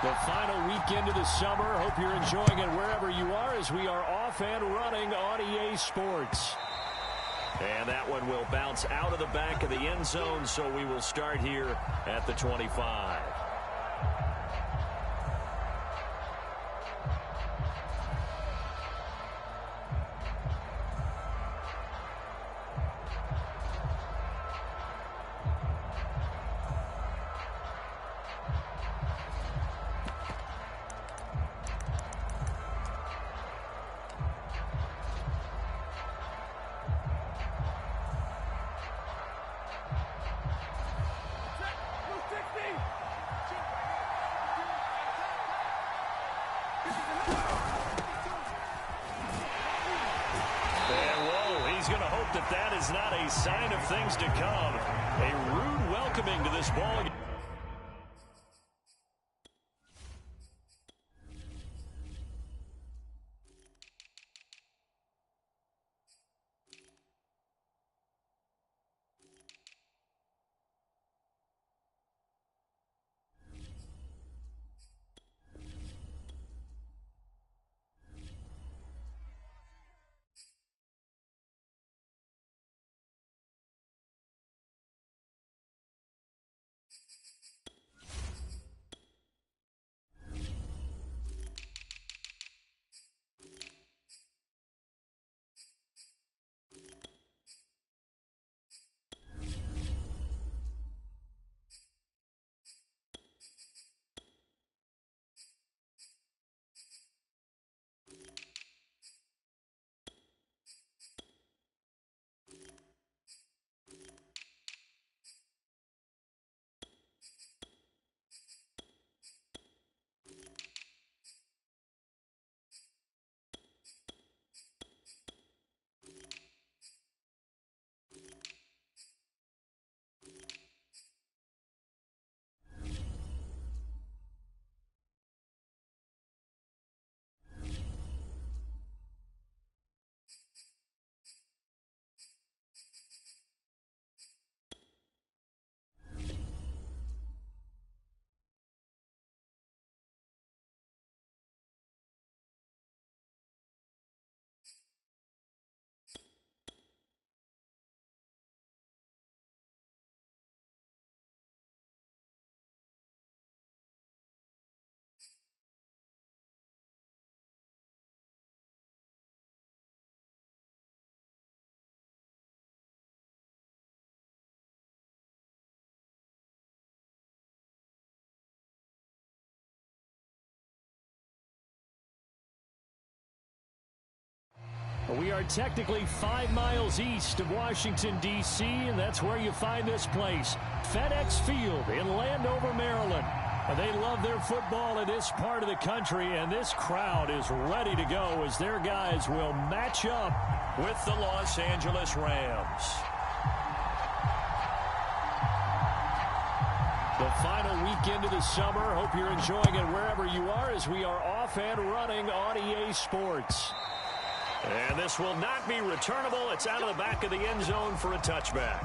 The final weekend of the summer. Hope you're enjoying it wherever you are as we are off and running on EA Sports. And that one will bounce out of the back of the end zone, so we will start here at the 25. That is not a sign of things to come. A rude welcoming to this ball game. We are technically 5 miles east of Washington, D.C., and that's where you find this place, FedEx Field in Landover, Maryland. They love their football in this part of the country, and this crowd is ready to go as their guys will match up with the Los Angeles Rams. The final weekend of the summer. Hope you're enjoying it wherever you are as we are off and running on EA Sports. And this will not be returnable. It's out of the back of the end zone for a touchback.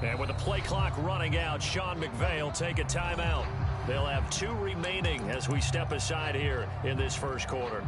And with the play clock running out, Sean McVay will take a timeout. They'll have 2 remaining as we step aside here in this first quarter.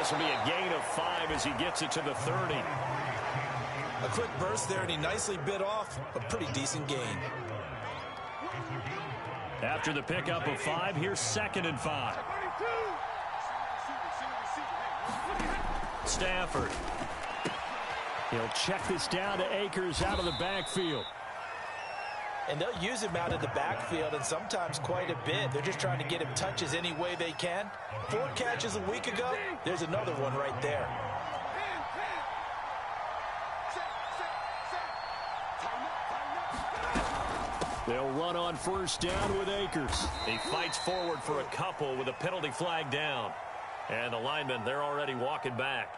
This will be a gain of 5 as he gets it to the 30. A quick burst there, and he nicely bit off a pretty decent gain. After the pickup of 5, here's 2nd and 5. Stafford. He'll check this down to Akers out of the backfield. And they'll use him out of the backfield, and sometimes quite a bit. They're just trying to get him touches any way they can. 4 catches a week ago, there's another one right there. They'll run on 1st down with Akers. He fights forward for a couple with a penalty flag down. And the linemen, they're already walking back.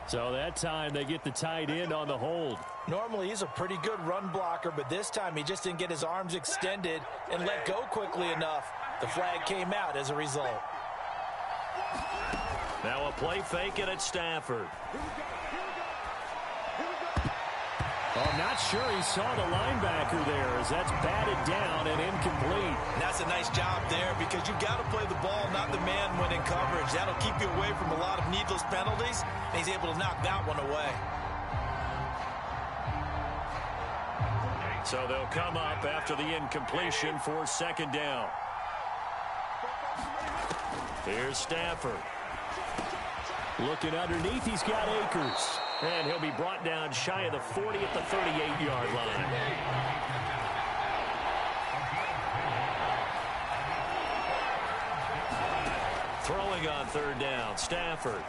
So that time they get the tight end on the hold. Normally he's a pretty good run blocker, but this time he just didn't get his arms extended and let go quickly enough. The flag came out as a result. Now a play fake it at Stafford. I'm not sure he saw the linebacker there as that's batted down and incomplete. And that's a nice job there because you got to play the ball, not the man when in coverage. That'll keep you away from a lot of needless penalties, and he's able to knock that one away. So they'll come up after the incompletion for 2nd down. Here's Stafford. Looking underneath, he's got Akers. And he'll be brought down shy of the 40 at the 38-yard line. Throwing on 3rd down, Stafford.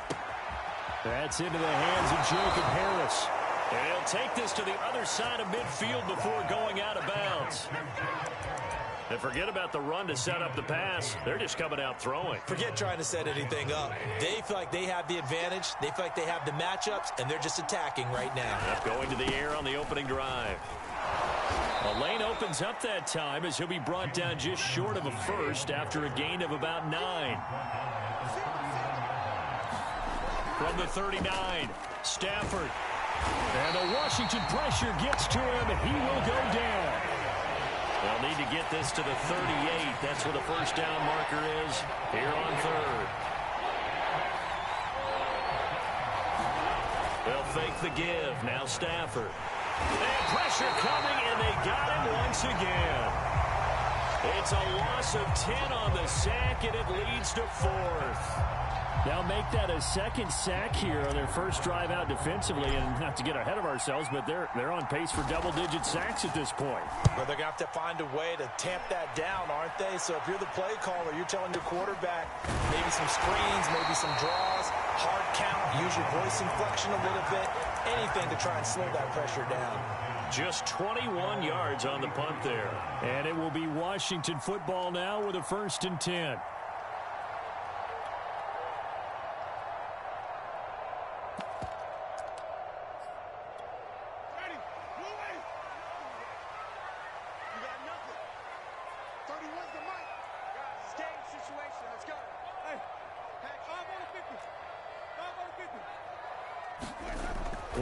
That's into the hands of Jacob Harris. And he'll take this to the other side of midfield before going out of bounds. And forget about the run to set up the pass. They're just coming out throwing. Forget trying to set anything up. They feel like they have the advantage. They feel like they have the matchups, and they're just attacking right now. Yep, going to the air on the opening drive. A lane opens up that time as he'll be brought down just short of a first after a gain of about 9. From the 39, Stafford. And the Washington pressure gets to him, and he will go down. They'll need to get this to the 38. That's where the 1st down marker is here on 3rd. They'll fake the give. Now Stafford. And pressure coming, and they got him once again. It's a loss of 10 on the sack, and it leads to 4th. They'll make that a 2nd sack here on their first drive out defensively, and not to get ahead of ourselves, but they're on pace for double-digit sacks at this point. But they're going to have to find a way to tamp that down, aren't they? So if you're the play caller, you're telling your quarterback maybe some screens, maybe some draws, hard count, use your voice inflection a little bit, anything to try and slow that pressure down. Just 21 yards on the punt there. And it will be Washington football now with a 1st and 10.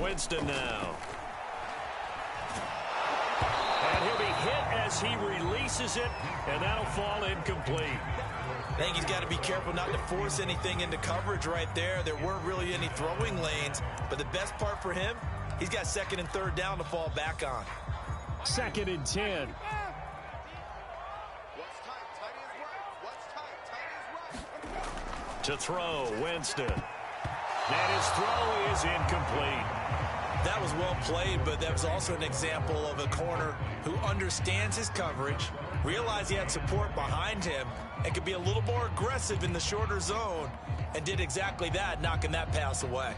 Winston now. And he'll be hit as he releases it, and that'll fall incomplete. I think he's got to be careful not to force anything into coverage right there. There weren't really any throwing lanes, but the best part for him, he's got 2nd and 3rd down to fall back on. 2nd and 10. To throw, Winston. And his throw is incomplete. That was well played, but that was also an example of a corner who understands his coverage, realized he had support behind him, and could be a little more aggressive in the shorter zone, and did exactly that, knocking that pass away.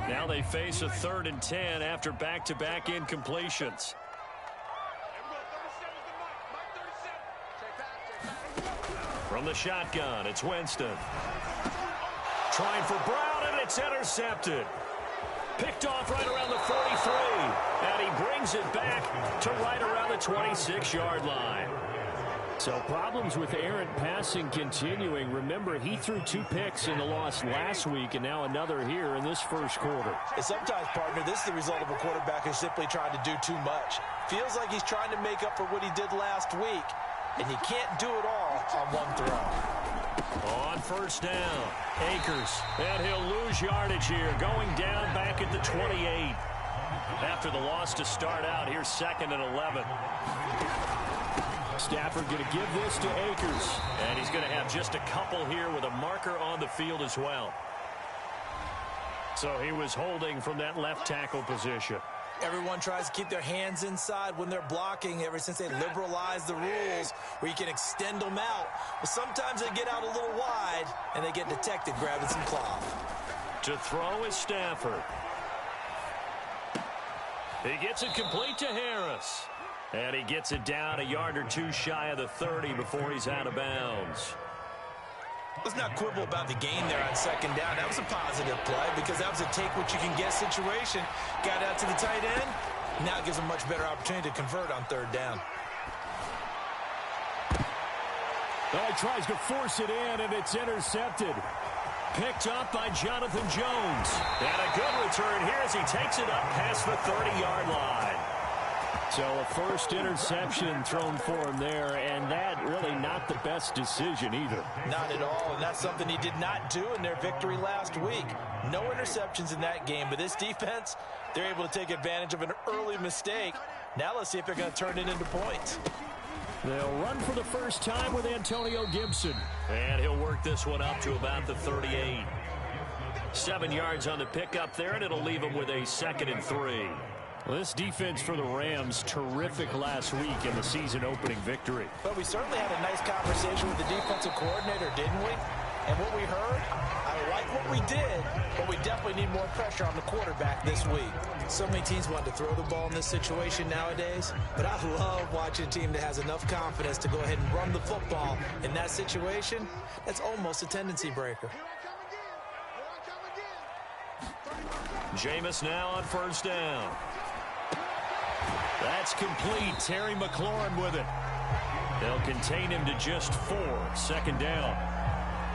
Now they face a 3rd and 10 after back-to-back incompletions. From the shotgun, it's Winston. Trying for Brown, and it's intercepted. Picked off right around the 43, and he brings it back to right around the 26-yard line. So problems with errant passing continuing. Remember, he threw 2 picks in the loss last week, and now another here in this first quarter. And sometimes, partner, this is the result of a quarterback who's simply trying to do too much. Feels like he's trying to make up for what he did last week, and he can't do it all on one throw. On first down, Akers, and he'll lose yardage here, going down back at the 28. After the loss to start out, here's 2nd and 11. Stafford going to give this to Akers. And he's going to have just a couple here with a marker on the field as well. So he was holding from that left tackle position. Everyone tries to keep their hands inside when they're blocking ever since they liberalized the rules where you can extend them out. But sometimes they get out a little wide and they get detected grabbing some cloth. To throw is Stafford. He gets it complete to Harris. And he gets it down a yard or 2 shy of the 30 before he's out of bounds. Let's not quibble about the gain there on 2nd down. That was a positive play because that was a take-what-you-can-get situation. Got out to the tight end. Now it gives him a much better opportunity to convert on 3rd down. Well, he tries to force it in, and it's intercepted. Picked up by Jonathan Jones. And a good return here as he takes it up past the 30-yard line. So a first interception thrown for him there, and that really not the best decision either. Not at all, and that's something he did not do in their victory last week. No interceptions in that game, but this defense, they're able to take advantage of an early mistake. Now let's see if they're going to turn it into points. They'll run for the first time with Antonio Gibson. And he'll work this one up to about the 38. 7 yards on the pickup there, and it'll leave him with a 2nd and 3. Well, this defense for the Rams, terrific last week in the season-opening victory. But we certainly had a nice conversation with the defensive coordinator, didn't we? And what we heard, I like what we did, but we definitely need more pressure on the quarterback this week. So many teams want to throw the ball in this situation nowadays, but I love watching a team that has enough confidence to go ahead and run the football in that situation. That's almost a tendency breaker. Jameis now on first down. That's complete. Terry McLaurin with it. They'll contain him to just 4. 2nd down.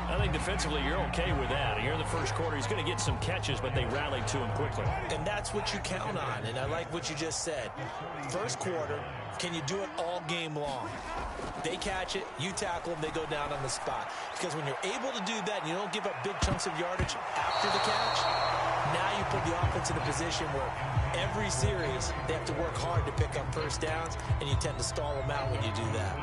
I think defensively you're okay with that. Here in the first quarter, he's going to get some catches, but they rallied to him quickly. And that's what you count on, and I like what you just said. First quarter, can you do it all game long? They catch it, you tackle them, they go down on the spot. Because when you're able to do that and you don't give up big chunks of yardage after the catch, now you put the offense in a position where every series they have to work hard to pick up first downs, and you tend to stall them out when you do that.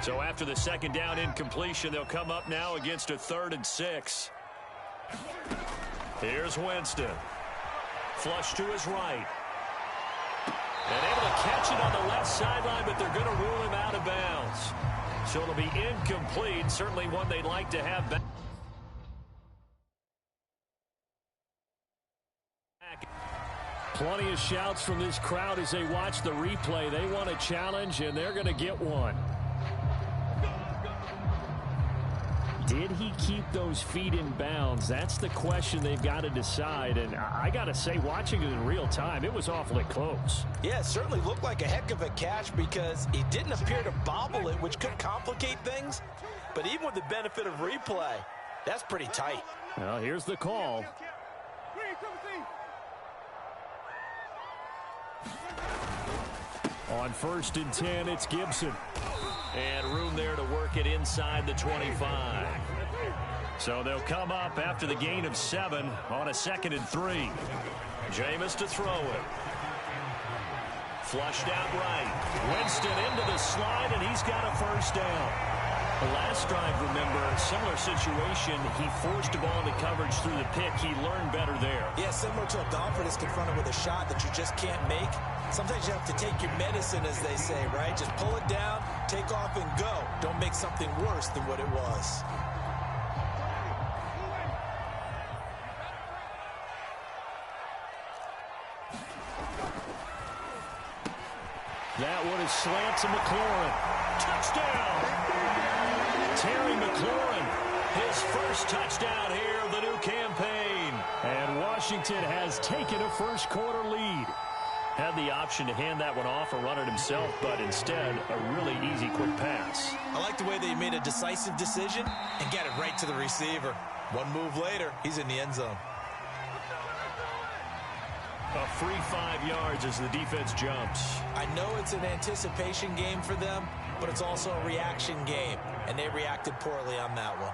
So after the 2nd down incompletion, they'll come up now against a 3rd and 6. Here's Winston. Flush to his right. And able to catch it on the left sideline, but they're going to rule him out of bounds. So it'll be incomplete. Certainly one they'd like to have back. Plenty of shouts from this crowd as they watch the replay. They want a challenge, and they're going to get one. Did he keep those feet in bounds? That's the question they've got to decide. And I got to say, watching it in real time, it was awfully close. Yeah, it certainly looked like a heck of a catch because he didn't appear to bobble it, which could complicate things. But even with the benefit of replay, that's pretty tight. Well, here's the call. On 1st and 10, it's Gibson. And room there to work it inside the 25. So they'll come up after the gain of 7 on a 2nd and 3. Jameis to throw it. Flushed out right. Winston into the slide, and he's got a first down. The last drive, remember, similar situation. He forced the ball into coverage through the pick. He learned better there. Yeah, similar to a golfer that's confronted with a shot that you just can't make. Sometimes you have to take your medicine, as they say, right? Just pull it down, take off, and go. Don't make something worse than what it was. That one is slant to McLaurin. Touchdown! Terry McLaurin, his first touchdown here of the new campaign. And Washington has taken a first quarter lead. Had the option to hand that one off or run it himself, but instead a really easy quick pass. I like the way they made a decisive decision and got it right to the receiver. One move later, he's in the end zone. A free 5 yards as the defense jumps. I know it's an anticipation game for them, but it's also a reaction game, and they reacted poorly on that one.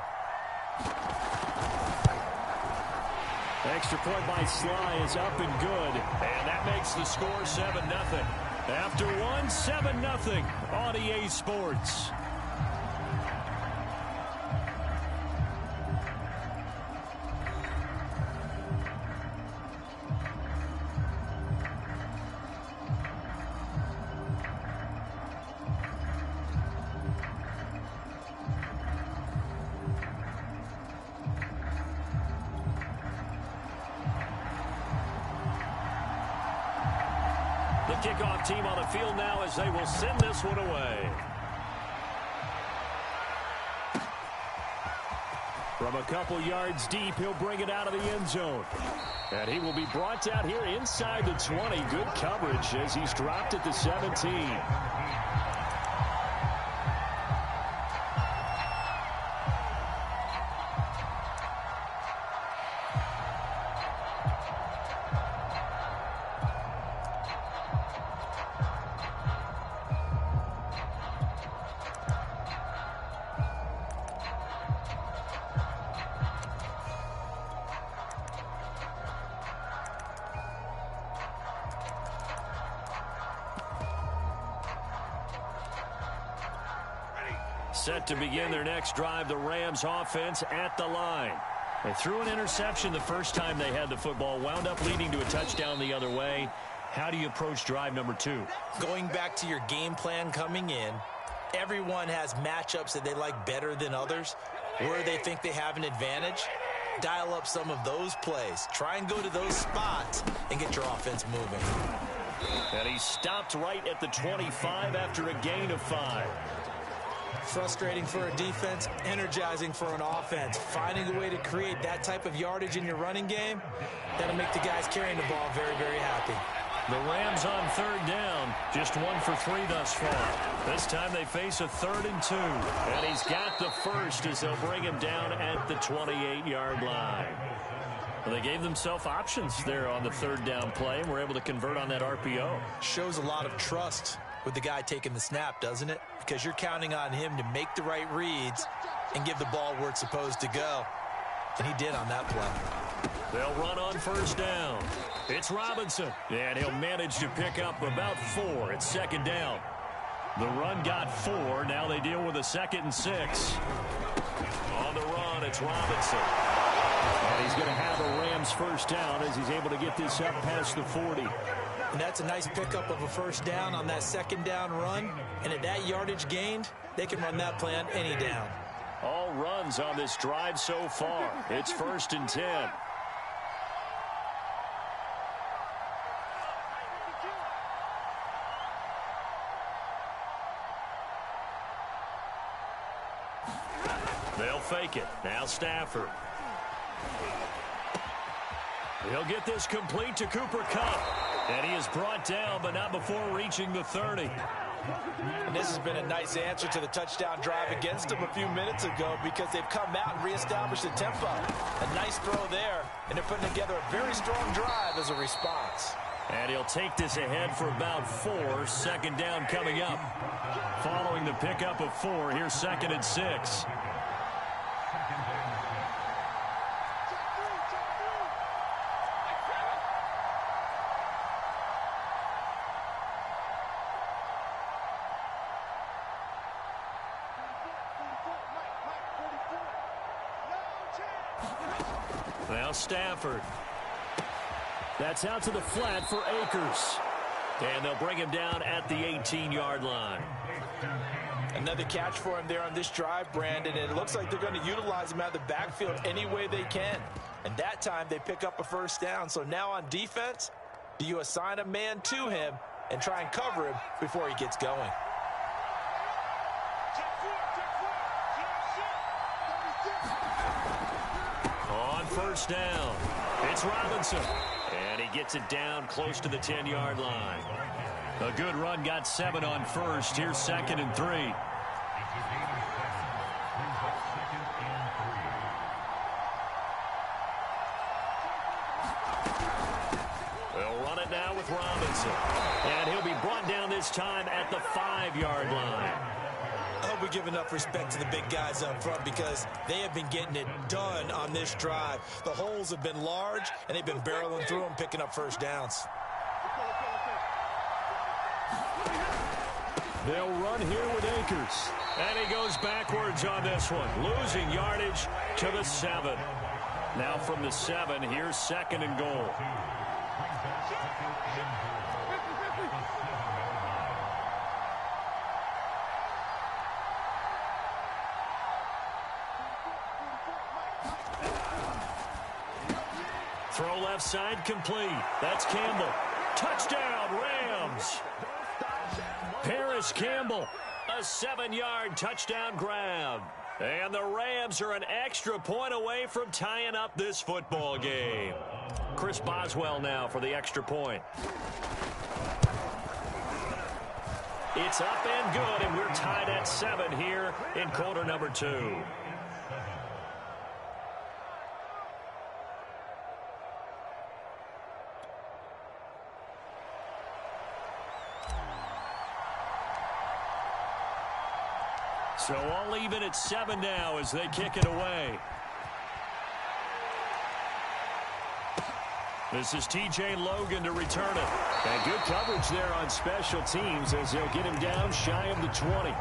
Extra point by Sly is up and good, and that makes the score 7-0. After one, 7-0 on EA Sports. Kickoff team on the field now as they will send this one away. From a couple yards deep, he'll bring it out of the end zone. And he will be brought out here inside the 20. Good coverage as he's dropped at the 17. Set to begin their next drive, the Rams offense at the line. They threw an interception the first time they had the football, wound up leading to a touchdown the other way. How do you approach drive number 2? Going back to your game plan coming in, everyone has matchups that they like better than others, where they think they have an advantage. Dial up some of those plays. Try and go to those spots and get your offense moving. And he stopped right at the 25 after a gain of 5. Frustrating for a defense, energizing for an offense. Finding a way to create that type of yardage in your running game, that'll make the guys carrying the ball very, very happy. The Rams on third down, just 1 for 3 thus far. This time they face a 3rd and 2. And he's got the first as they'll bring him down at the 28-yard line. Well, they gave themselves options there on the 3rd down play and were able to convert on that RPO. Shows a lot of trust with the guy taking the snap, doesn't it? Because you're counting on him to make the right reads and give the ball where it's supposed to go. And he did on that play. They'll run on first down. It's Robinson, and he'll manage to pick up about 4. It's 2nd down. The run got 4. Now they deal with a 2nd and 6. On the run, it's Robinson. And he's going to have a Rams first down as he's able to get this up past the 40. And that's a nice pickup of a first down on that 2nd down run. And at that yardage gained, they can run that play on any down. All runs on this drive so far. It's 1st and 10. They'll fake it. Now Stafford. He'll get this complete to Cooper Kupp. And he is brought down, but not before reaching the 30. And this has been a nice answer to the touchdown drive against them a few minutes ago because they've come out and reestablished the tempo. A nice throw there, and they're putting together a very strong drive as a response. And he'll take this ahead for about 4. 2nd down coming up. Following the pickup of 4, here's 2nd and 6. Now Stafford. That's out to the flat for Akers. And they'll bring him down at the 18-yard line. Another catch for him there on this drive, Brandon. And it looks like they're going to utilize him out of the backfield any way they can. And that time they pick up a first down. So now on defense, do you assign a man to him and try and cover him before he gets going? On first down. It's Robinson. And he gets it down close to the 10-yard line. A good run, got 7 on first. Here's 2nd and 3. They'll run it now with Robinson. And he'll be brought down this time at the 5-yard line. I hope we give enough respect to the big guys up front because they have been getting it done on this drive. The holes have been large, and they've been barreling through them, picking up first downs. They'll run here with Akers. And he goes backwards on this one, losing yardage to the 7. Now from the 7, here's 2nd and goal. Throw left side complete. That's Campbell. Touchdown, Rams. Paris Campbell, a 7-yard touchdown grab. And the Rams are an extra point away from tying up this football game. Chris Boswell now for the extra point. It's up and good, and we're tied at 7 here in quarter number 2. So all even at 7 now as they kick it away. This is T.J. Logan to return it. And good coverage there on special teams as they'll get him down shy of the 20.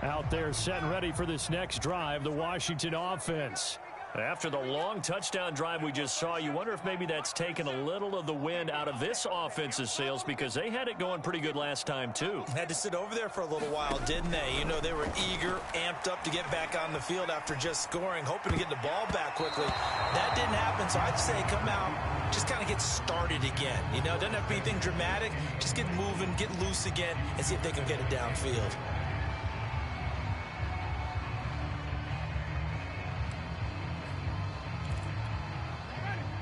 Out there set and ready for this next drive, the Washington offense. After the long touchdown drive we just saw, you wonder if maybe that's taken a little of the wind out of this offense's sails because they had it going pretty good last time too. Had to sit over there for a little while, didn't they? You know, they were eager, amped up to get back on the field after just scoring, hoping to get the ball back quickly. That didn't happen, so I'd say come out, just kind of get started again. You know, doesn't have to be anything dramatic. Just get moving, get loose again, and see if they can get it downfield.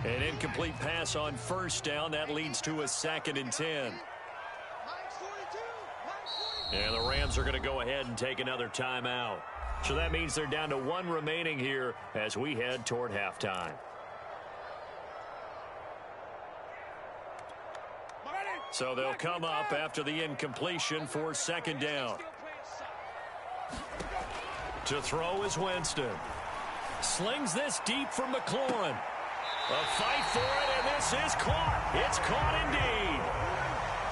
An incomplete pass on first down. That leads to a 2nd and 10. And the Rams are going to go ahead and take another timeout. So that means they're down to 1 remaining here as we head toward halftime. So they'll come up after the incompletion for 2nd down. To throw is Winston. Slings this deep from McLaurin. A fight for it, and this is caught. It's caught indeed.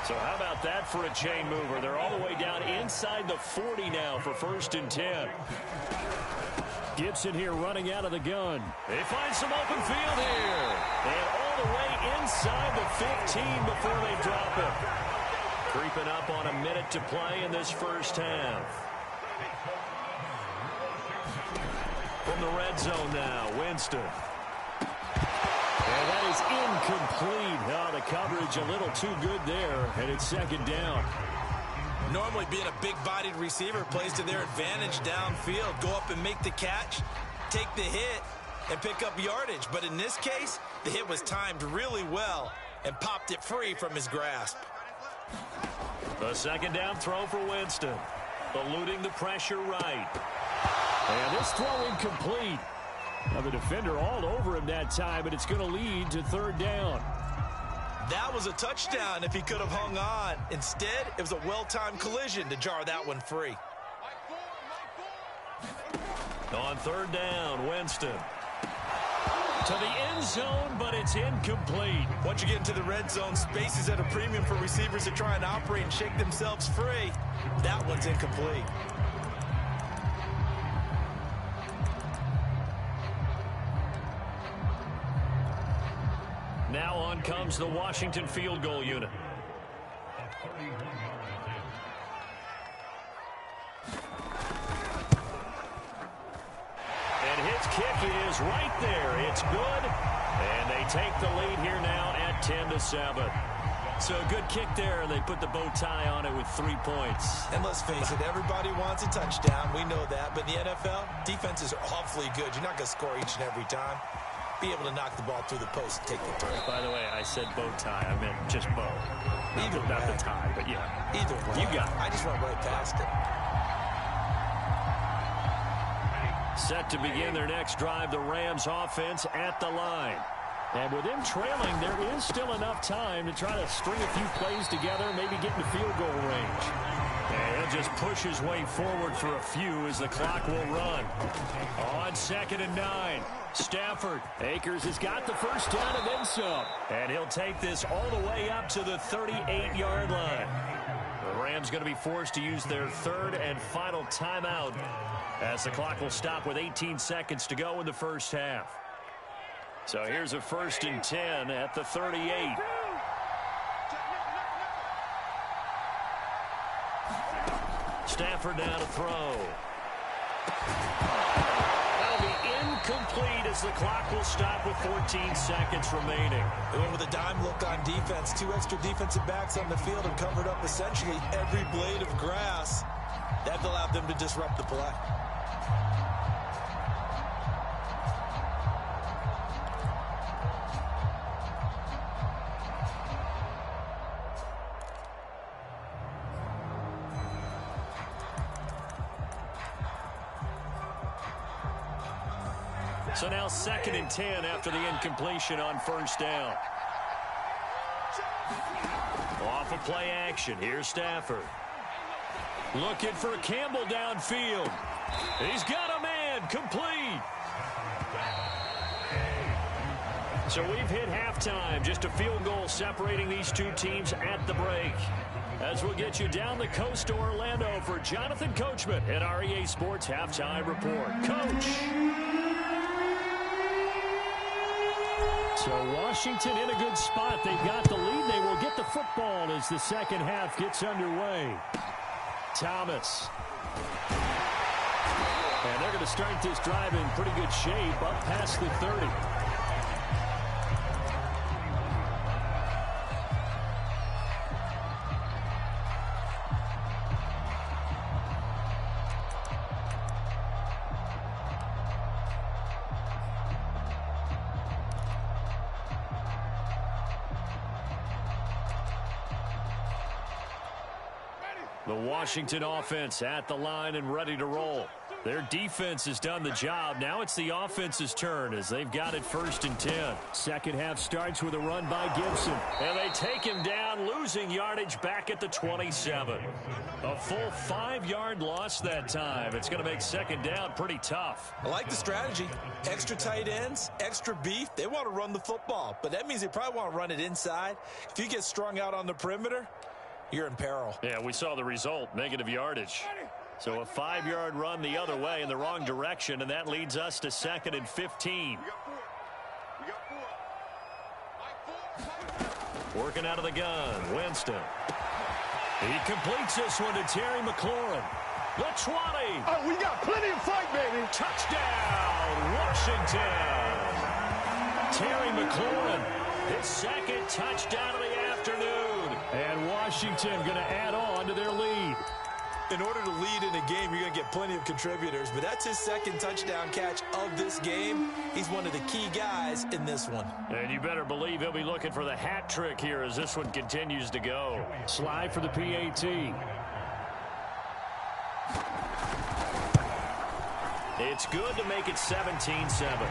So how about that for a chain mover? They're all the way down inside the 40 now for 1st and 10. Gibson here running out of the gun. They find some open field here. And all the way inside the 15 before they drop it. Creeping up on a minute to play in this first half. From the red zone now, Winston. And that is incomplete. Oh, the coverage a little too good there, and it's 2nd down. Normally being a big-bodied receiver plays to their advantage downfield. Go up and make the catch, take the hit, and pick up yardage. But in this case, the hit was timed really well and popped it free from his grasp. The 2nd down throw for Winston. Eluding the pressure right. And this throw incomplete. Now the defender all over him that time, but it's going to lead to 3rd down. That was a touchdown if he could have hung on. Instead, it was a well-timed collision to jar that one free. On 3rd down, Winston. To the end zone, but it's incomplete. Once you get into the red zone, space is at a premium for receivers to try and operate and shake themselves free. That one's incomplete. Now on comes the Washington field goal unit. And hits kick is right there. It's good. And they take the lead here now at 10-7. So a good kick there, and they put the bow tie on it with 3 points. And let's face it, everybody wants a touchdown. We know that. But in the NFL, defenses are awfully good. You're not going to score each and every time. Be able to knock the ball through the post and take the turn. By the way, I said bow tie. I meant just bow. Either not the tie, but yeah. Either way. You got it. I just went right past it. Set to begin their next drive, the Rams offense at the line. And with them trailing, there is still enough time to try to string a few plays together, maybe get into field goal range. And he'll just push his way forward for a few as the clock will run. On 2nd and 9, Stafford. Akers has got the first down and then some. And he'll take this all the way up to the 38-yard line. The Rams going to be forced to use their third and final timeout as the clock will stop with 18 seconds to go in the first half. So here's a 1st and 10 at the 38. Stafford now to throw. That'll be incomplete as the clock will stop with 14 seconds remaining. They went with a dime look on defense. 2 extra defensive backs on the field and covered up essentially every blade of grass. That allowed them to disrupt the play. So now 2nd and 10 after the incompletion on 1st down. Off of play action. Here's Stafford. Looking for Campbell downfield. He's got a man. Complete. So we've hit halftime. Just a field goal separating these two teams at the break. As we'll get you down the coast to Orlando for Jonathan Coachman at our EA Sports Halftime Report. Coach. So Washington in a good spot. They've got the lead. They will get the football as the second half gets underway. Thomas. And they're going to start this drive in pretty good shape up past the 30. The Washington offense at the line and ready to roll. Their defense has done the job. Now it's the offense's turn as they've got it 1st and 10. Second half starts with a run by Gibson. And they take him down, losing yardage back at the 27. A full 5-yard loss that time. It's going to make second down pretty tough. I like the strategy. Extra tight ends, extra beef. They want to run the football, but that means they probably want to run it inside. If you get strung out on the perimeter, you're in peril. Yeah, we saw the result, negative yardage. So a 5-yard run the other way in the wrong direction, and that leads us to 2nd and 15. Working out of the gun, Winston. He completes this one to Terry McLaurin. The 20. Oh, we got plenty of fight, baby. Touchdown, Washington. Terry McLaurin, his second touchdown of the afternoon. And Washington going to add on to their lead. In order to lead in a game, you're going to get plenty of contributors, but that's his second touchdown catch of this game. He's one of the key guys in this one. And you better believe he'll be looking for the hat trick here as this one continues to go. Slide for the PAT. It's good to make it 17-7.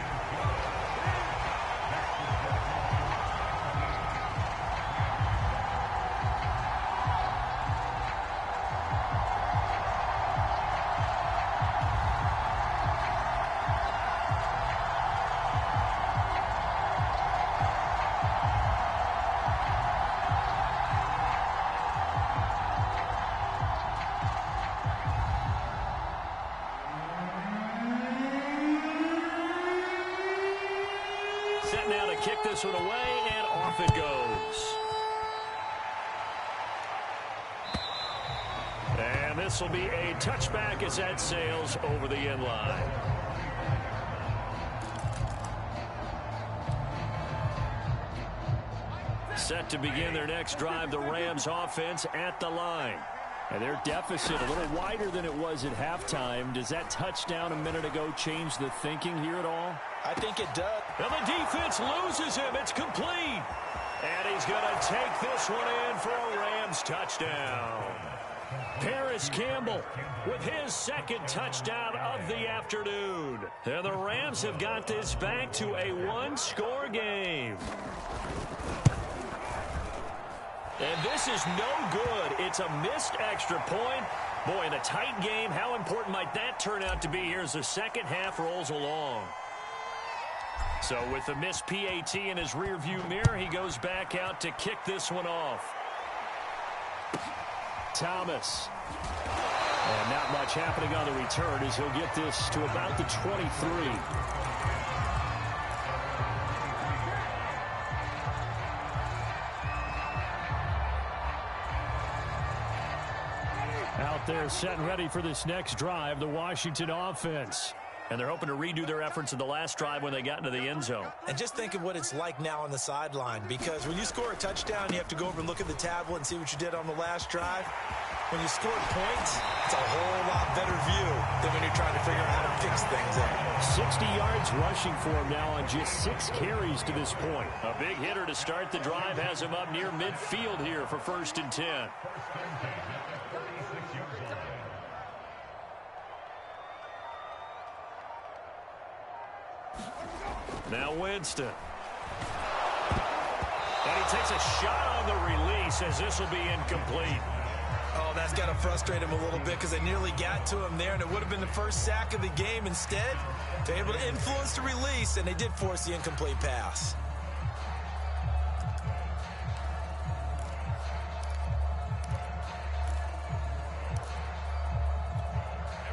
Set now to kick this one away, and off it goes. And this will be a touchback as that sails over the end line. Set to begin their next drive, the Rams offense at the line. And their deficit a little wider than it was at halftime. Does that touchdown a minute ago change the thinking here at all? I think it does. And the defense loses him. It's complete. And he's going to take this one in for a Rams touchdown. Paris Campbell with his second touchdown of the afternoon. And the Rams have got this back to a one-score game. And this is no good. It's a missed extra point. Boy, in a tight game, how important might that turn out to be here as the second half rolls along? So with the missed PAT in his rearview mirror, he goes back out to kick this one off. Thomas. And not much happening on the return as he'll get this to about the 23. Out there set and ready for this next drive, the Washington offense. And they're hoping to redo their efforts in the last drive when they got into the end zone. And just think of what it's like now on the sideline, because when you score a touchdown, you have to go over and look at the tablet and see what you did on the last drive. When you score points, it's a whole lot better view than when you're trying to figure out how to fix things up. 60 yards rushing for him now on just 6 carries to this point. A big hitter to start the drive has him up near midfield here for 1st and 10. Now Winston. And he takes a shot on the release as this will be incomplete. Oh, that's got to frustrate him a little bit because they nearly got to him there, and it would have been the first sack of the game. Instead, they're able to influence the release, and they did force the incomplete pass.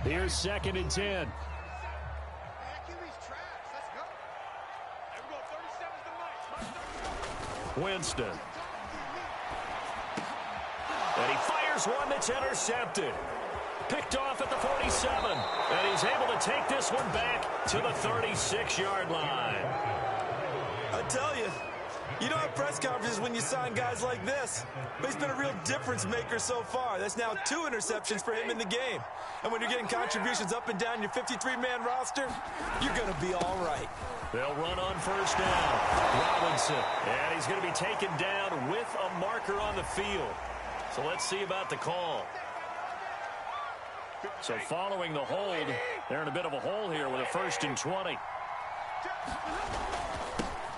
Here's 2nd and 10. Winston. And he fires one that's intercepted. Picked off at the 47. And he's able to take this one back to the 36-yard line. I tell you, you don't have press conferences when you sign guys like this. But he's been a real difference maker so far. That's now 2 interceptions for him in the game. And when you're getting contributions up and down your 53-man roster, you're going to be all right. They'll run on 1st down. Robinson. And he's going to be taken down with a marker on the field. So let's see about the call. So following the hold, they're in a bit of a hole here with a 1st and 20.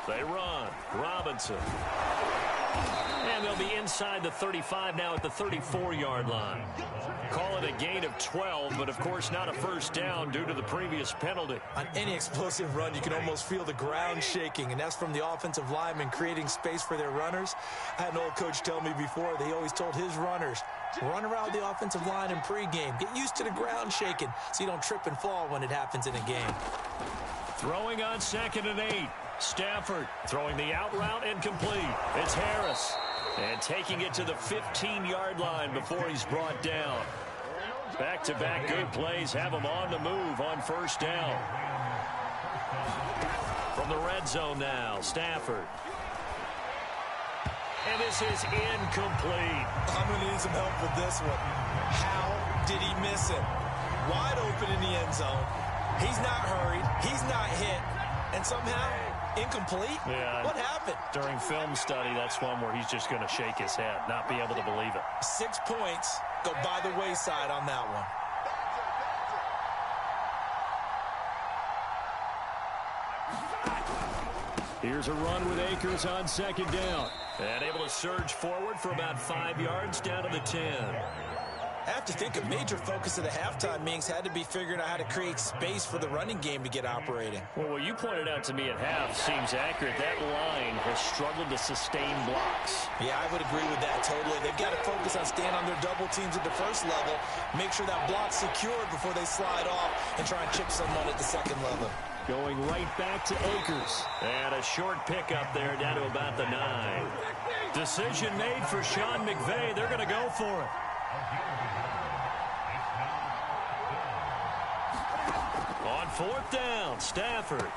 They run. Robinson. And they'll be inside the 35 now at the 34-yard line. Call it a gain of 12, but of course not a 1st down due to the previous penalty. On any explosive run, you can almost feel the ground shaking, and that's from the offensive linemen creating space for their runners. I had an old coach tell me before, they always told his runners, run around the offensive line in pregame. Get used to the ground shaking so you don't trip and fall when it happens in a game. Throwing on 2nd and 8. Stafford throwing the out route incomplete. It's Harris. And taking it to the 15-yard line before he's brought down. Back-to-back good plays have him on the move on 1st down. From the red zone now, Stafford. And this is incomplete. I'm going to need some help with this one. How did he miss it? Wide open in the end zone. He's not hurried. He's not hit. And somehow, incomplete? Yeah. What happened? During film study, that's one where he's just going to shake his head, not be able to believe it. 6 points go by the wayside on that one. Here's a run with Akers on 2nd down. And able to surge forward for about 5 yards down to the 10. I have to think a major focus of the halftime meetings had to be figuring out how to create space for the running game to get operating. Well, what you pointed out to me at half seems accurate. That line has struggled to sustain blocks. Yeah, I would agree with that totally. They've got to focus on staying on their double teams at the 1st level, make sure that block's secured before they slide off and try and chip someone at the 2nd level. Going right back to Akers. And a short pickup there down to about the 9. Decision made for Sean McVay. They're going to go for it. On 4th down, Stafford.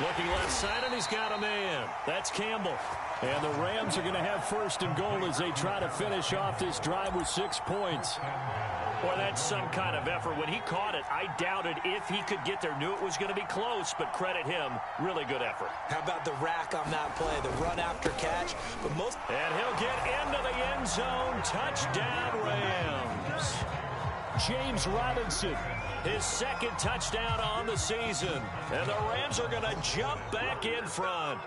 Looking left side, and he's got a man. That's Campbell. And the Rams are going to have first and goal as they try to finish off this drive with 6 points. Boy, that's some kind of effort. When he caught it, I doubted if he could get there. Knew it was going to be close, but credit him. Really good effort. How about the rack on that play, the run after catch? But most... And he'll get into the end zone. Touchdown, Rams. James Robinson, his second touchdown on the season. And the Rams are going to jump back in front.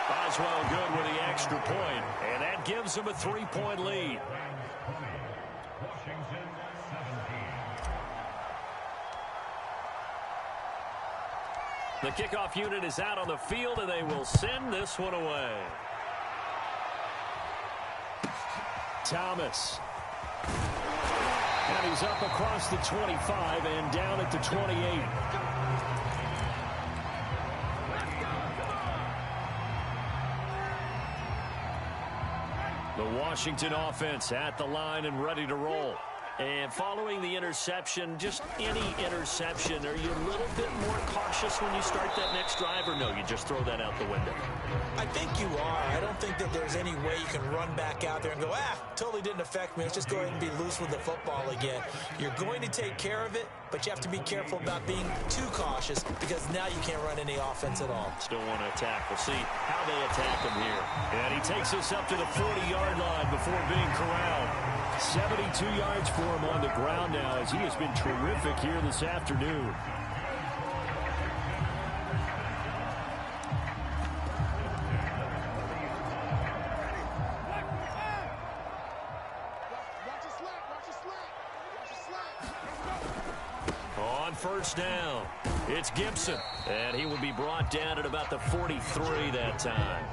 Oswell good with the extra point, and that gives them a 3-point lead. The kickoff unit is out on the field, and they will send this one away. Thomas. And he's up across the 25 and down at the 28. The Washington offense at the line and ready to roll. And following the interception, just any interception, are you a little bit more cautious when you start that next drive, or no, you just throw that out the window? I think you are. I don't think that there's any way you can run back out there and go, totally didn't affect me. Let's just go ahead and be loose with the football again. You're going to take care of it, but you have to be careful about being too cautious because now you can't run any offense at all. Still want to attack. We'll see how they attack him here. And he takes us up to the 40-yard line before being corralled. 72 yards for him on the ground now as he has been terrific here this afternoon. On first down, it's Gibson, and he will be brought down at about the 43 that time.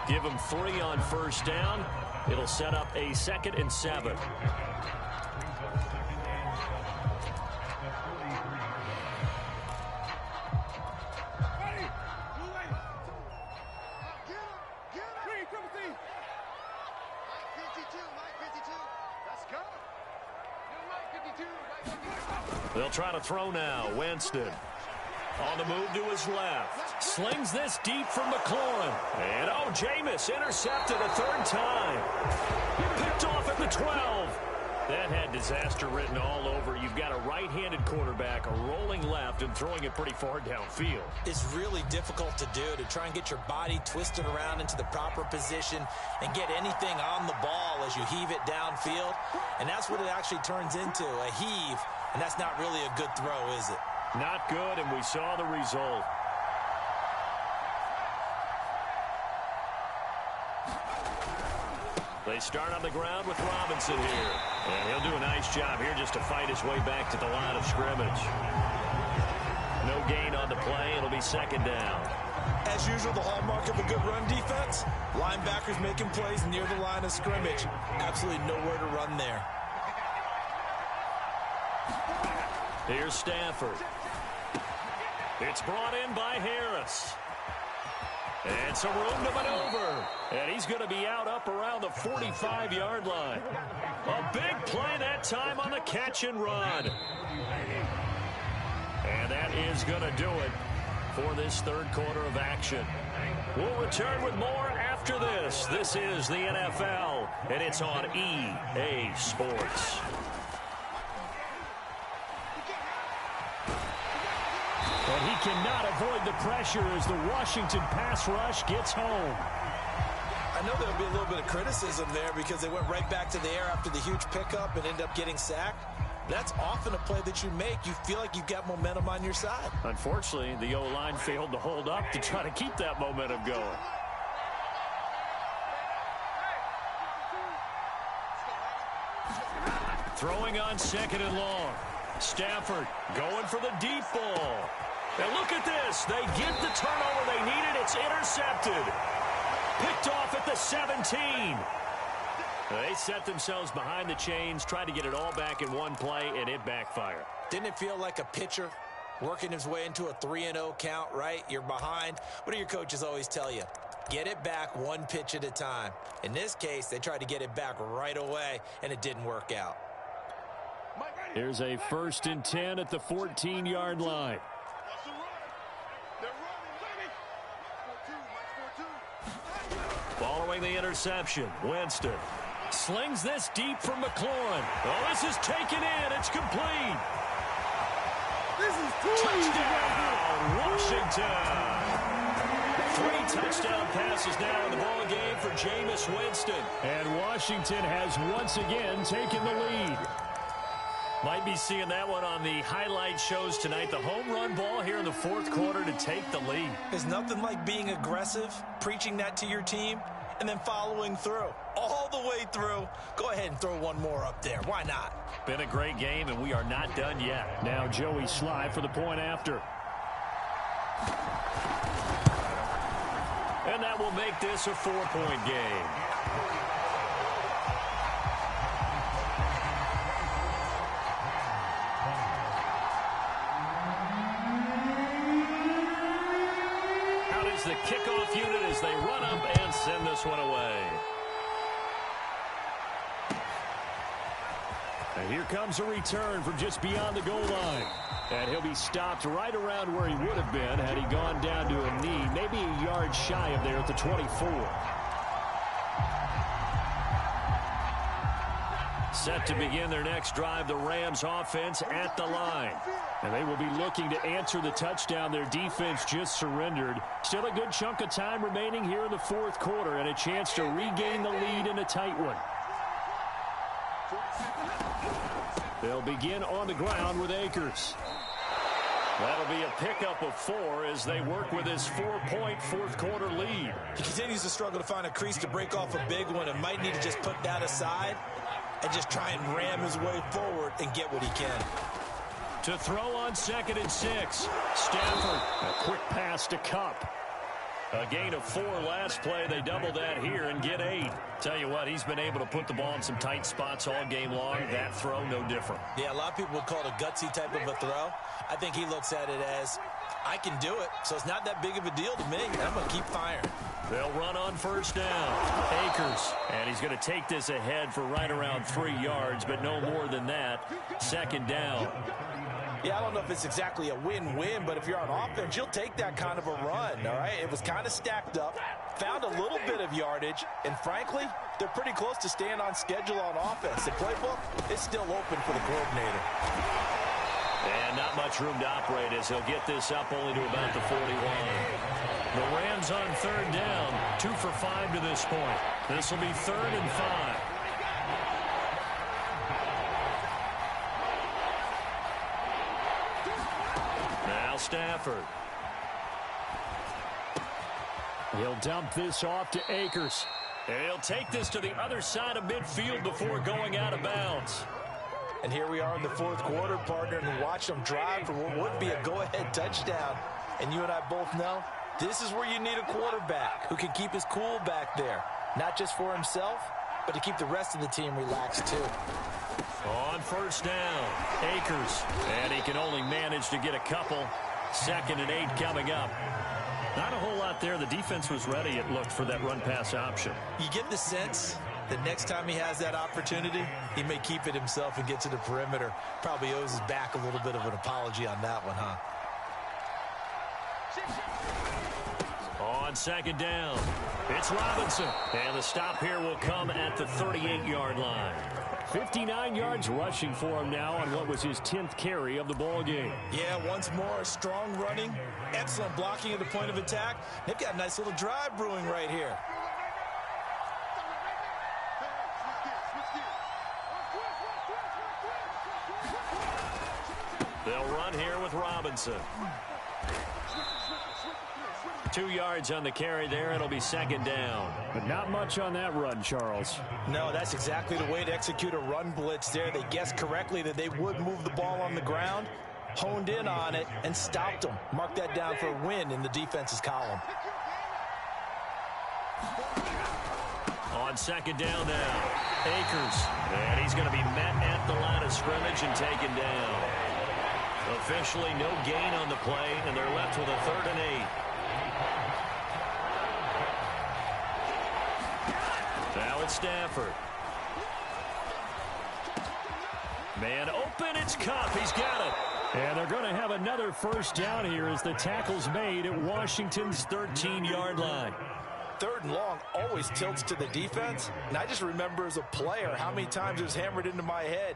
Give him 3 on first down. It'll set up a 2nd and 7. They'll try to throw now. Winston on the move to his left. Slings this deep from McLaurin. And, Jameis intercepted a 3rd time. Picked off at the 12. That had disaster written all over. You've got a right-handed quarterback rolling left and throwing it pretty far downfield. It's really difficult to do, to try and get your body twisted around into the proper position and get anything on the ball as you heave it downfield. And that's what it actually turns into, a heave. And that's not really a good throw, is it? Not good, and we saw the result. They start on the ground with Robinson here. And he'll do a nice job here just to fight his way back to the line of scrimmage. No gain on the play. It'll be 2nd down. As usual, the hallmark of a good run defense, linebackers making plays near the line of scrimmage. Absolutely nowhere to run there. Here's Stafford. It's brought in by Harris. And some room to maneuver. And he's going to be out up around the 45-yard line. A big play that time on the catch and run. And that is going to do it for this 3rd quarter of action. We'll return with more after this. This is the NFL, and it's on EA Sports. And he cannot avoid the pressure as the Washington pass rush gets home. I know there'll be a little bit of criticism there because they went right back to the air after the huge pickup and ended up getting sacked. That's often a play that you make. You feel like you've got momentum on your side. Unfortunately, the O-line failed to hold up to try to keep that momentum going. Throwing on 2nd and long. Stafford going for the deep ball. And look at this. They get the turnover they needed. It's intercepted. Picked off at the 17. They set themselves behind the chains, tried to get it all back in one play, and it backfired. Didn't it feel like a pitcher working his way into a 3-0 count, right? You're behind. What do your coaches always tell you? Get it back 1 pitch at a time. In this case, they tried to get it back right away, and it didn't work out. Here's a 1st and 10 at the 14-yard line. Following the interception, Winston slings this deep from McLaurin. Oh, this is taken in. It's complete. This is Touchdown, Washington. 3 touchdown passes now in the ball game for Jameis Winston. And Washington has once again taken the lead. Might be seeing that one on the highlight shows tonight. The home run ball here in the 4th quarter to take the lead. There's nothing like being aggressive, preaching that to your team, and then following through. All the way through. Go ahead and throw one more up there. Why not? Been a great game, and we are not done yet. Now Joey Sly for the point after. And that will make this a 4-point game. Out is the kickoff unit as they run up and send this one away. And here comes a return from just beyond the goal line. And he'll be stopped right around where he would have been had he gone down to a knee, maybe a yard shy of there at the 24. Set to begin their next drive, the Rams offense at the line. And they will be looking to answer the touchdown their defense just surrendered. Still a good chunk of time remaining here in the 4th quarter and a chance to regain the lead in a tight one. They'll begin on the ground with Akers. That'll be a pickup of 4 as they work with his 4-point 4th quarter lead. He continues to struggle to find a crease to break off a big one and might need to just put that aside and just try and ram his way forward and get what he can. To throw on 2nd and 6. Stafford, a quick pass to Kupp. A gain of 4 last play. They double that here and get 8. Tell you what, he's been able to put the ball in some tight spots all game long. That throw, no different. Yeah, a lot of people would call it a gutsy type of a throw. I think he looks at it as, I can do it, so it's not that big of a deal to me. I'm going to keep firing. They'll run on 1st down. Akers, and he's going to take this ahead for right around 3 yards, but no more than that. 2nd down. Yeah, I don't know if it's exactly a win-win, but if you're on offense, you'll take that kind of a run, all right? It was kind of stacked up, found a little bit of yardage, and frankly, they're pretty close to staying on schedule on offense. The playbook is still open for the coordinator. And not much room to operate as he'll get this up only to about the 41. The Rams on 3rd down, 2 for 5 to this point. This will be 3rd and 5. Now Stafford. He'll dump this off to Akers. And he'll take this to the other side of midfield before going out of bounds. And here we are in the 4th quarter, partner, and watch them drive for what would be a go-ahead touchdown. And you and I both know this is where you need a quarterback who can keep his cool back there. Not just for himself, but to keep the rest of the team relaxed too. On 1st down, Akers. And he can only manage to get a couple. 2nd and 8 coming up. Not a whole lot there. The defense was ready, it looked, for that run-pass option. You get the sense that next time he has that opportunity, he may keep it himself and get to the perimeter. Probably owes his back a little bit of an apology on that one, huh? On 2nd down, it's Robinson. And the stop here will come at the 38-yard line. 59 yards rushing for him now on what was his 10th carry of the ball game. Yeah, once more, strong running, excellent blocking at the point of attack. They've got a nice little drive brewing right here. They'll run here with Robinson. 2 yards on the carry there. It'll be 2nd down. But not much on that run, Charles. No, that's exactly the way to execute a run blitz there. They guessed correctly that they would move the ball on the ground, honed in on it, and stopped them. Mark that down for a win in the defense's column. On 2nd down now, Akers. And he's going to be met at the line of scrimmage and taken down. Officially no gain on the play, and they're left with a 3rd and 8. Now it's Stafford. Man open. It's Cup. He's got it. And they're going to have another first down here as the tackle's made at Washington's 13-yard line. 3rd and long always tilts to the defense. And I just remember as a player how many times it was hammered into my head.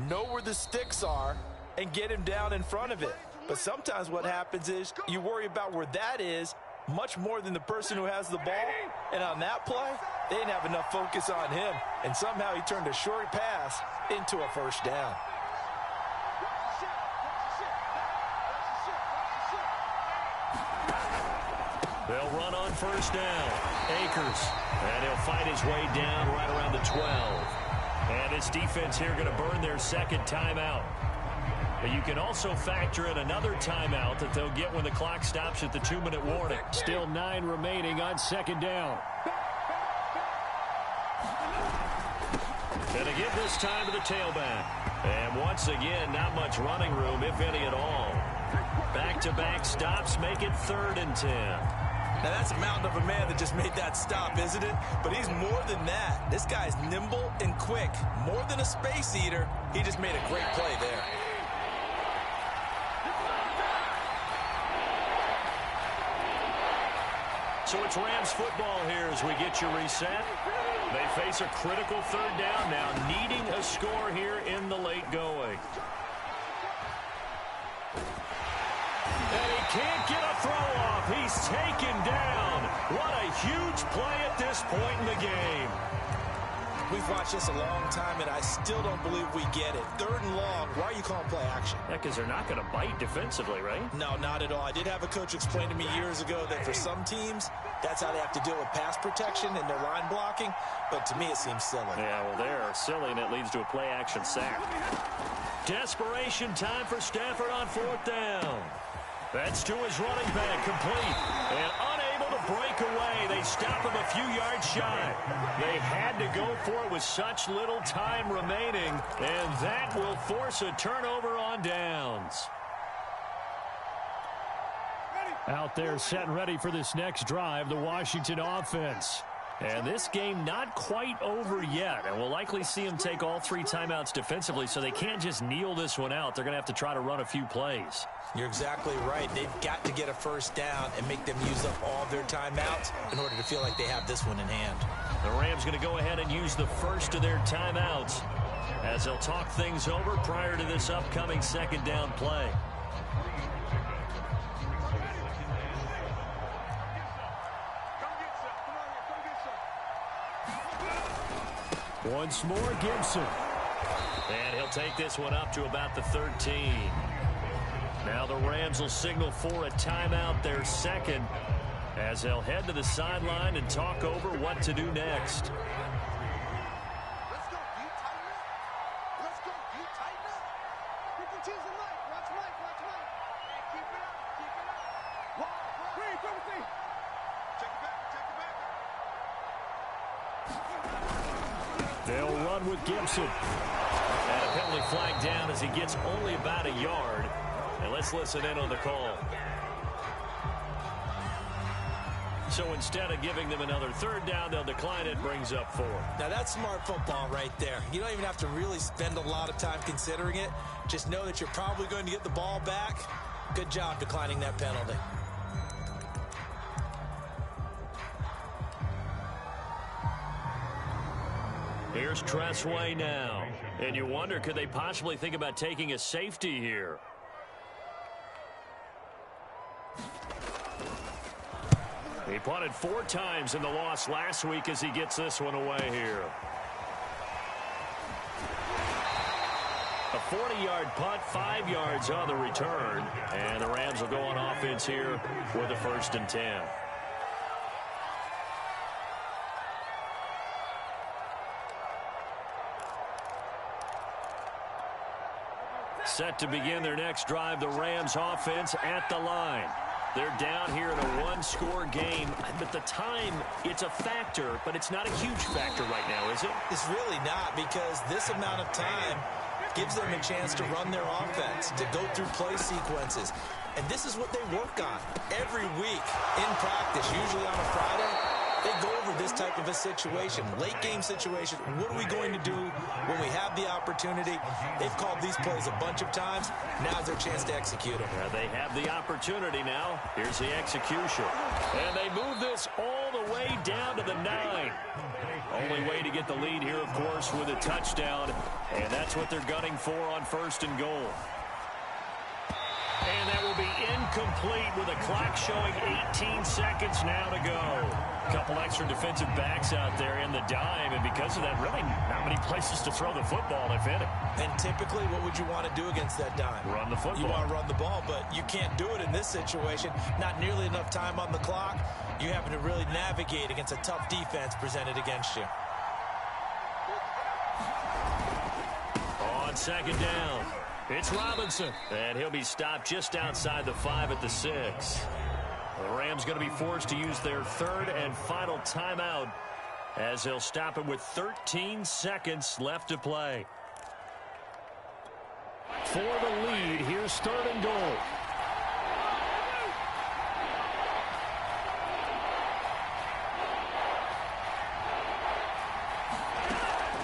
Know where the sticks are and get him down in front of it. But sometimes what happens is you worry about where that is much more than the person who has the ball. And on that play, they didn't have enough focus on him. And somehow he turned a short pass into a first down. They'll run on first down. Akers. And he'll fight his way down right around the 12. And this defense here going to burn their second timeout. But you can also factor in another timeout that they'll get when the clock stops at the 2-minute warning. Still 9 remaining on second down. Gonna give this time to the tailback. And once again, not much running room, if any at all. Back-to-back stops make it 3rd and 10. Now, that's a mountain of a man that just made that stop, isn't it? But he's more than that. This guy's nimble and quick. More than a space eater, he just made a great play there. So it's Rams football here as we get you reset. They face a critical 3rd down now, needing a score here in the late going. And he can't get a throw off. He's taken down. What a huge play at this point in the game. We've watched this a long time, and I still don't believe we get it. 3rd and long. Why are you calling play action? Yeah, because they're not going to bite defensively, right? No, not at all. I did have a coach explain to me years ago that for some teams, that's how they have to deal with pass protection and their line blocking. But to me, it seems silly. Yeah, well, they're silly, and it leads to a play-action sack. Desperation time for Stafford on 4th down. That's to his running back, complete. And unable to break away. They stop him a few yards shy. They had to go for it with such little time remaining. And that will force a turnover on downs. Out there set and ready for this next drive, the Washington offense. And this game not quite over yet. And we'll likely see them take all 3 timeouts defensively, so they can't just kneel this one out. They're going to have to try to run a few plays. You're exactly right. They've got to get a first down and make them use up all their timeouts in order to feel like they have this one in hand. The Rams going to go ahead and use the first of their timeouts as they'll talk things over prior to this upcoming 2nd down play. Once more, Gibson. And he'll take this one up to about the 13. Now the Rams will signal for a timeout, their second, as they'll head to the sideline and talk over what to do next. Let's go. You tighten up. Let's go. You tighten up. You can choose a light. Watch Mike. Watch Mike. Hey, keep it up. Keep it up. Wow. Green, come with me. Check it back. Check it back. They'll run with Gibson. And a penalty flag down as he gets only about a yard. And let's listen in on the call. So instead of giving them another 3rd down, they'll decline it, brings up 4. Now, that's smart football right there. You don't even have to really spend a lot of time considering it. Just know that you're probably going to get the ball back. Good job declining that penalty. Here's Tressway now. And you wonder, could they possibly think about taking a safety here? He punted 4 times in the loss last week as he gets this one away here. A 40-yard punt, 5 yards on the return. And the Rams will go on offense here with a 1st and 10. Set to begin their next drive, the Rams offense at the line. They're down here in a 1-score game, but the time, it's a factor, but it's not a huge factor right now, is it? It's really not, because this amount of time gives them a chance to run their offense, to go through play sequences. And this is what they work on every week in practice, usually on a Friday. They go over this type of a situation, late game situation. What are we going to do when we have the opportunity. They've called these plays a bunch of times. Now's their chance to execute them. They have the opportunity now. Here's the execution. And they move this all the way down to the 9. Only way to get the lead here, of course, with a touchdown. And that's what they're gunning for on 1st and goal. And that will be incomplete with a clock showing 18 seconds now to go. A couple extra defensive backs out there in the dime, and because of that, really not many places to throw the football, if any. And typically, what would you want to do against that dime? Run the football. You want to run the ball, but you can't do it in this situation. Not nearly enough time on the clock. You having to really navigate against a tough defense presented against you. On 2nd down, it's Robinson. And he'll be stopped just outside the 5 at the 6. The Rams going to be forced to use their 3rd and final timeout as they'll stop him with 13 seconds left to play. For the lead, here's 3rd and goal.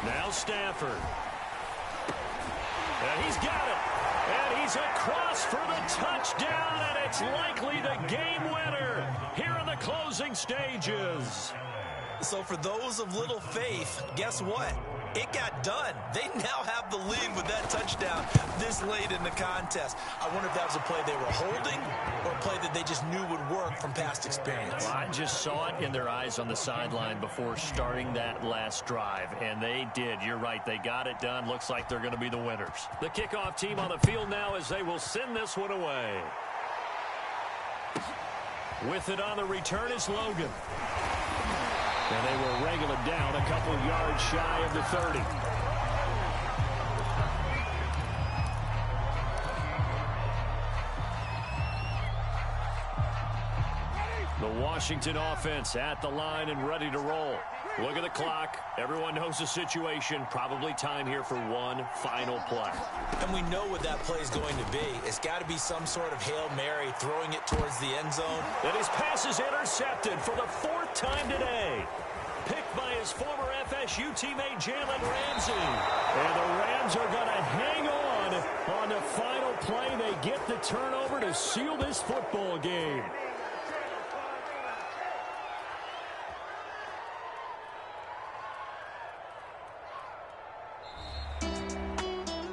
Now Stafford. And he's got it. And he's across for the touchdown, and it's likely the game winner here in the closing stages. So for those of little faith, guess what? It got done. They now have the lead with that touchdown this late in the contest. I wonder if that was a play they were holding or a play that they just knew would work from past experience. Well, I just saw it in their eyes on the sideline before starting that last drive, and they did. You're right. They got it done. Looks like they're going to be the winners. The kickoff team on the field now as they will send this one away. With it on the return is Logan. And they will wrangle it down a couple yards shy of the 30. The Washington offense at the line and ready to roll. Look at the clock. Everyone knows the situation. Probably time here for one final play. And we know what that play is going to be. It's got to be some sort of Hail Mary, throwing it towards the end zone. And his pass is intercepted for the 4th time today. Picked by his former FSU teammate Jalen Ramsey. And the Rams are going to hang on the final play. They get the turnover to seal this football game.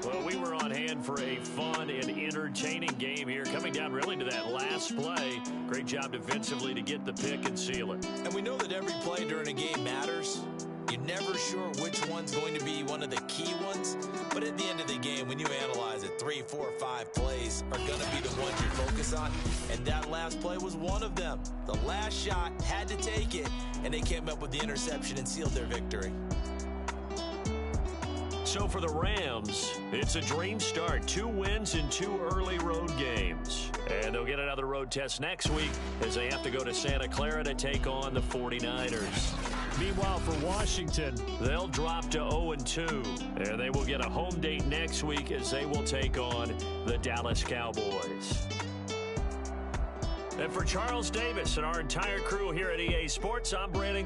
Well, we were on hand for a fun and entertaining game here, coming down really to that last play. Great job defensively to get the pick and seal it. And we know that every play during a game matters. You're never sure which one's going to be one of the key ones. But at the end of the game, when you analyze it, 3, 4, 5 plays are going to be the ones you focus on. And that last play was one of them. The last shot had to take it, and they came up with the interception and sealed their victory. So for the Rams, it's a dream start. 2 wins in 2 early road games. And they'll get another road test next week as they have to go to Santa Clara to take on the 49ers. Meanwhile, for Washington, they'll drop to 0-2. And they will get a home date next week as they will take on the Dallas Cowboys. And for Charles Davis and our entire crew here at EA Sports, I'm Brandon